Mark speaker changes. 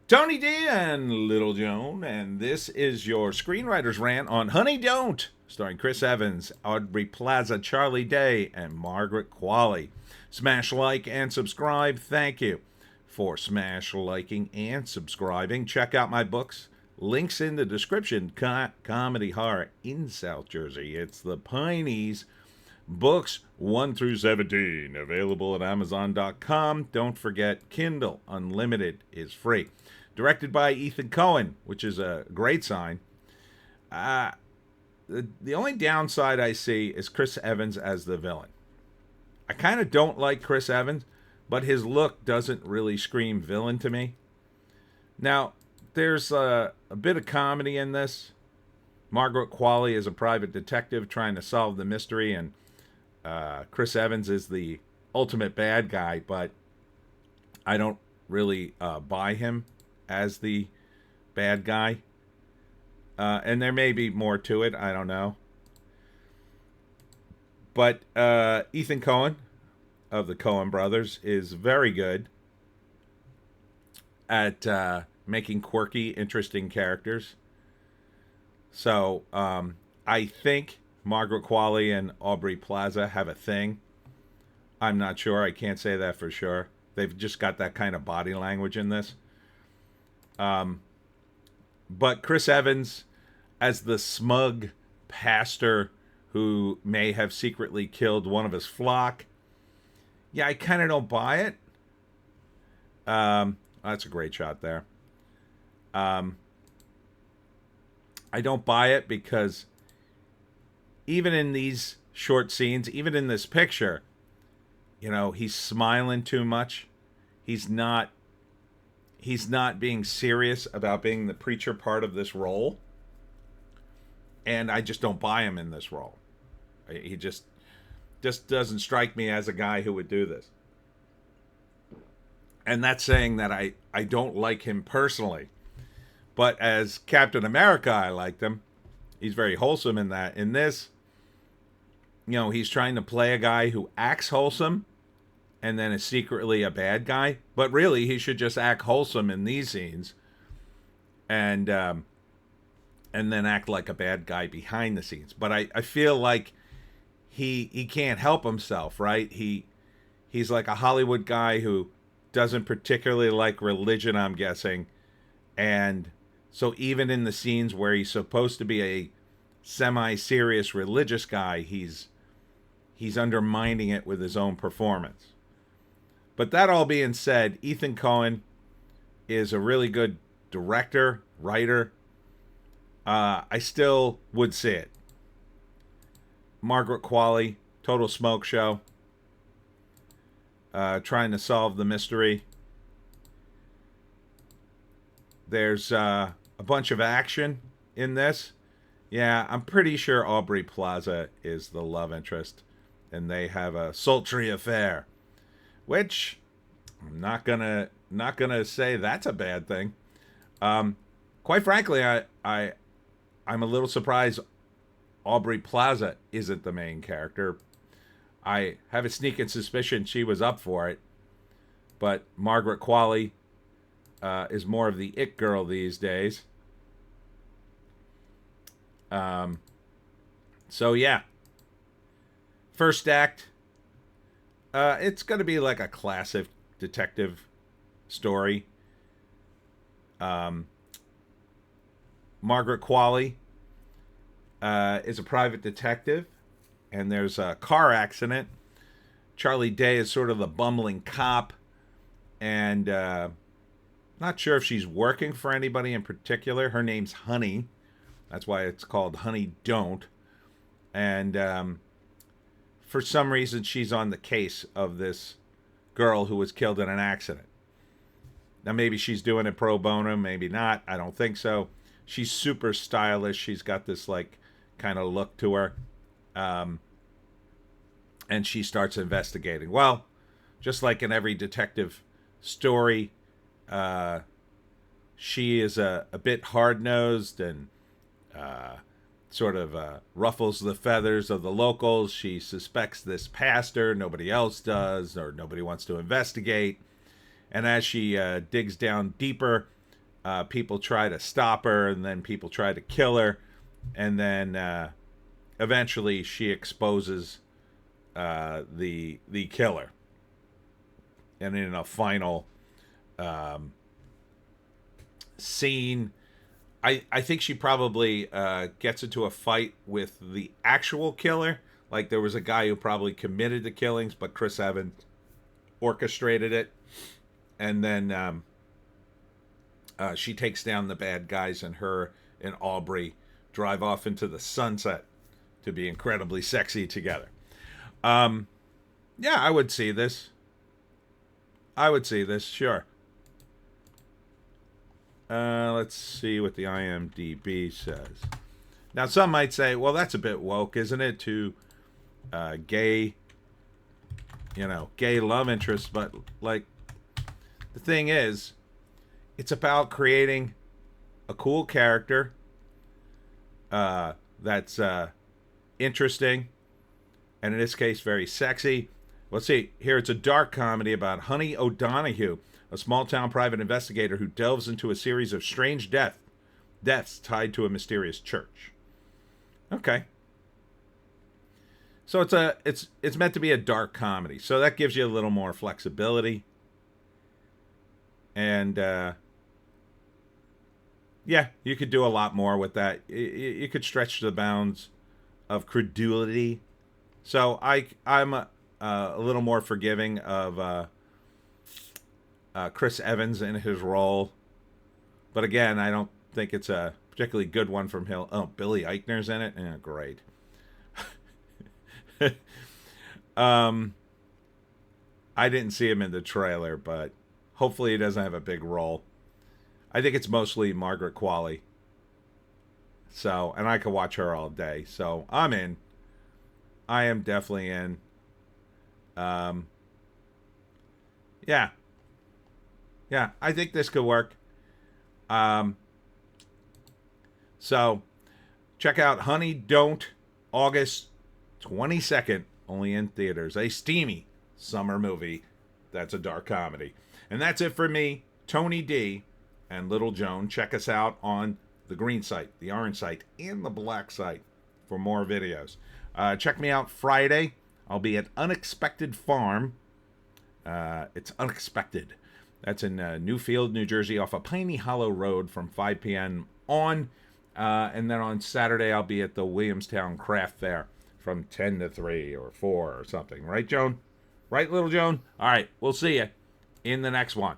Speaker 1: Tony D and Little Joan, and this is your Screenwriter's Rant on Honey Don't, starring Chris Evans, Aubrey Plaza, Charlie Day, and Margaret Qualley. Smash like and subscribe. Thank you for smash liking and subscribing. Check out my books. Links in the description. Comedy horror in South Jersey. It's the Pineys. Books 1 through 17 available at Amazon.com. Don't forget, Kindle Unlimited is free. Directed by Ethan Coen, which is a great sign. The only downside I see is Chris Evans as the villain. I kind of don't like Chris Evans, but his look doesn't really scream villain to me. Now, there's a bit of comedy in this. Margaret Qualley is a private detective trying to solve the mystery, and Chris Evans is the ultimate bad guy, but I don't really buy him as the bad guy. And there may be more to it. I don't know. But Ethan Coen of the Coen brothers is very good at making quirky, interesting characters. So I think Margaret Qualley and Aubrey Plaza have a thing. I'm not sure. I can't say that for sure. They've just got that kind of body language in this. But Chris Evans as the smug pastor who may have secretly killed one of his flock. Yeah, I kind of don't buy it. That's a great shot there. I don't buy it because even in these short scenes, even in this picture, he's smiling too much. He's not being serious about being the preacher part of this role. And I just don't buy him in this role. He just doesn't strike me as a guy who would do this. And that's saying that I don't like him personally. But as Captain America, I liked him. He's very wholesome in that. In this, he's trying to play a guy who acts wholesome and then is secretly a bad guy. But really, he should just act wholesome in these scenes. And then act like a bad guy behind the scenes. But I feel like he can't help himself, right? He's like a Hollywood guy who doesn't particularly like religion, I'm guessing. And so even in the scenes where he's supposed to be a semi-serious religious guy, he's undermining it with his own performance. But that all being said, Ethan Coen is a really good director, writer. I still would see it. Margaret Qualley, total smoke show. Trying to solve the mystery. There's a bunch of action in this. Yeah, I'm pretty sure Aubrey Plaza is the love interest, and they have a sultry affair, which I'm not gonna say that's a bad thing. Quite frankly, I'm a little surprised Aubrey Plaza isn't the main character. I have a sneaking suspicion she was up for it. But Margaret Qualley is more of the it girl these days. So yeah. First act. It's going to be like a classic detective story. Margaret Qualley is a private detective, and there's a car accident. Charlie Day is sort of the bumbling cop, and not sure if she's working for anybody in particular. Her name's Honey. That's why it's called Honey Don't. And for some reason, she's on the case of this girl who was killed in an accident. Now, maybe she's doing it pro bono, maybe not. I don't think so. She's super stylish. She's got this like kind of look to her. And she starts investigating. Well, just like in every detective story, she is a bit hard-nosed and sort of ruffles the feathers of the locals. She suspects this pastor. Nobody else does, or nobody wants to investigate. And as she digs down deeper, people try to stop her, and then people try to kill her, and then eventually she exposes the killer. And in a final scene, I think she probably gets into a fight with the actual killer. Like, there was a guy who probably committed the killings, but Chris Evans orchestrated it. And then she takes down the bad guys, and her and Aubrey drive off into the sunset to be incredibly sexy together. Yeah, I would see this. Sure. Let's see what the IMDb says. Now, some might say, well, that's a bit woke, isn't it, to gay love interests. But, like, the thing is, it's about creating a cool character that's interesting, and in this case, very sexy. Let's see. Here, it's a dark comedy about Honey O'Donoghue, a small-town private investigator who delves into a series of strange deaths tied to a mysterious church. Okay. So it's meant to be a dark comedy. So that gives you a little more flexibility. And yeah, you could do a lot more with that. You could stretch the bounds of credulity. So I'm a little more forgiving of Chris Evans in his role. But again, I don't think it's a particularly good one from Hill. Oh, Billy Eichner's in it? Great. I didn't see him in the trailer, but hopefully he doesn't have a big role. I think it's mostly Margaret Qualley. So, and I could watch her all day. So, I'm in. I am definitely in. Yeah. Yeah, I think this could work. So, check out Honey Don't, August 22nd, only in theaters. A steamy summer movie that's a dark comedy. And that's it for me, Tony D, and Little Joan. Check us out on the green site, the orange site, and the black site for more videos. Check me out Friday. I'll be at Unexpected Farm. It's unexpected. That's in Newfield, New Jersey, off of Piney Hollow Road from 5 p.m. on. And then on Saturday, I'll be at the Williamstown Craft Fair from 10 to 3 or 4 or something. Right, Joan? Right, Little Joan? All right, we'll see you in the next one.